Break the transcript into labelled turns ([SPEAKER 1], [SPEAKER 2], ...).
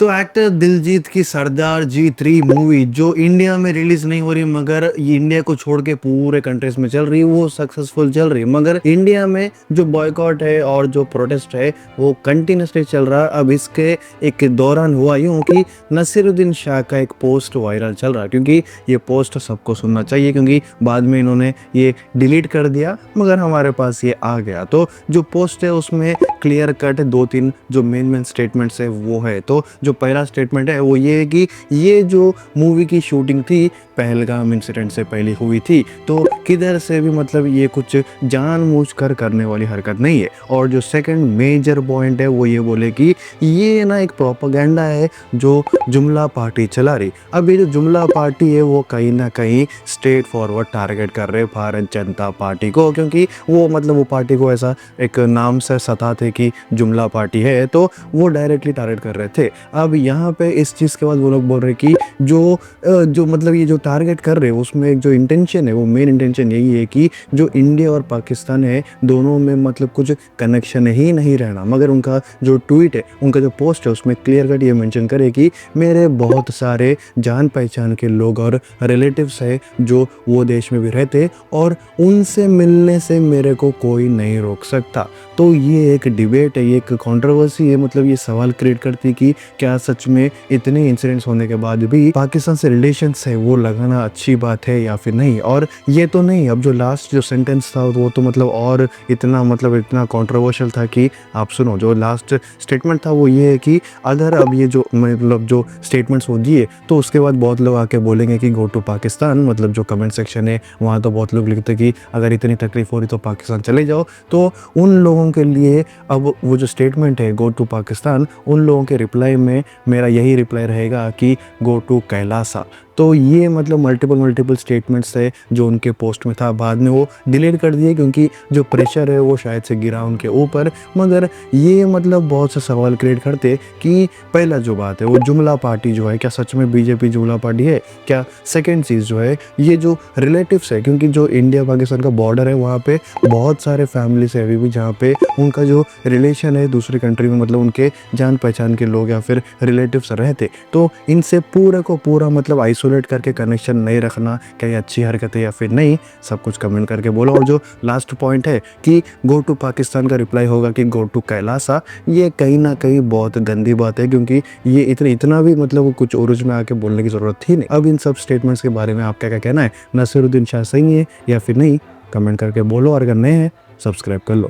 [SPEAKER 1] तो एक्टर दिलजीत की सरदार जी 3 मूवी जो इंडिया में रिलीज नहीं हो रही मगर ये इंडिया को छोड़ के पूरे कंट्रीज में चल रही है, वो सक्सेसफुल चल रही है। मगर इंडिया में जो बॉयकॉट है और जो प्रोटेस्ट है वो कंटिन्यूसली चल रहा है। अब इसके एक दौरान हुआ यूं कि नसीरुद्दीन शाह का एक पोस्ट वायरल चल रहा है, क्योंकि ये पोस्ट सबको सुनना चाहिए, क्योंकि बाद में इन्होंने ये डिलीट कर दिया मगर हमारे पास ये आ गया। तो जो पोस्ट है उसमें क्लियर कट 2-3 जो मेन स्टेटमेंट्स है वो है। तो जो पहला स्टेटमेंट है वो ये है कि ये जो मूवी की शूटिंग थी पहलगाम इंसिडेंट से पहले हुई थी, तो किधर से भी मतलब ये कुछ जानबूझकर करने वाली हरकत नहीं है। और जो सेकंड मेजर पॉइंट है वो ये बोले कि ये ना एक प्रोपेगेंडा है जो जुमला पार्टी चला रही। अब ये जो जुमला पार्टी है वो कहीं ना कहीं स्ट्रेट फॉरवर्ड टारगेट कर रहे भारत जनता पार्टी को, क्योंकि वो मतलब वो पार्टी को ऐसा एक नाम से सताते कि जुमला पार्टी है, तो वो डायरेक्टली टारगेट कर रहे थे। अब यहाँ पे इस चीज़ के बाद वो लोग बोल रहे कि जो मतलब ये जो टारगेट कर रहे हैं उसमें एक जो इंटेंशन है वो मेन इंटेंशन यही है कि जो इंडिया और पाकिस्तान है दोनों में मतलब कुछ कनेक्शन ही नहीं रहना। मगर उनका जो ट्वीट है, उनका जो पोस्ट है उसमें क्लियर कट ये मेंशन करे कि मेरे बहुत सारे जान पहचान के लोग और रिलेटिव्स है जो वो देश में भी रहते और उनसे मिलने से मेरे को कोई नहीं रोक सकता। तो ये एक डिबेट है, ये एक कंट्रोवर्सी है, मतलब ये सवाल क्रिएट करती कि क्या सच में इतने इंसिडेंट्स होने के बाद भी पाकिस्तान से रिलेशंस है वो लगाना अच्छी बात है या फिर नहीं। और ये तो नहीं, अब जो लास्ट जो सेंटेंस था वो तो मतलब और इतना कंट्रोवर्शियल था कि आप सुनो। जो लास्ट स्टेटमेंट था वो ये है कि अगर अब ये जो मतलब जो स्टेटमेंट्स वो दिए तो उसके बाद बहुत लोग आके बोलेंगे कि गो टू पाकिस्तान, मतलब जो कमेंट सेक्शन है वहाँ तो बहुत लोग लिखते कि अगर इतनी तकलीफ हो रही तो पाकिस्तान चले जाओ। तो उन लोगों के लिए अब वो जो स्टेटमेंट है गो टू पाकिस्तान, उन लोगों के रिप्लाई में मेरा यही रिप्लाई रहेगा कि गो टू कैलासा। तो ये मतलब मल्टीपल स्टेटमेंट्स है जो उनके पोस्ट में था, बाद में वो डिलीट कर दिए क्योंकि जो प्रेशर है वो शायद से गिरा उनके ऊपर। मगर ये मतलब बहुत से सवाल क्रिएट करते कि पहला जो बात है वो जुमला पार्टी जो है, क्या सच में बीजेपी जुमला पार्टी है क्या? सेकेंड चीज़ जो है ये जो रिलेटिव्स है, क्योंकि जो इंडिया पाकिस्तान का बॉर्डर है वहाँ पे बहुत सारे फैमिलीज है अभी भी जहाँ पे उनका जो रिलेशन है दूसरी कंट्री में, मतलब उनके जान पहचान के लोग या फिर रिलेटिव्स रहते। तो इनसे पूरा को पूरा मतलब आइसोलेट करके कनेक्शन नहीं रखना, क्या ये अच्छी हरकत है या फिर नहीं, सब कुछ कमेंट करके बोलो। और जो लास्ट पॉइंट है कि गो टू पाकिस्तान का रिप्लाई होगा कि गो टू कैलासा, ये कहीं ना कहीं बहुत गंदी बात है, क्योंकि ये इतना भी मतलब कुछ उर्ज में आके बोलने की ज़रूरत थी नहीं। अब इन सब स्टेटमेंट्स के बारे में आपका क्या कहना है? नसीरुद्दीन शाह सही है या फिर नहीं? कमेंट करके बोलो, और अगर नए हैं सब्सक्राइब कर लो।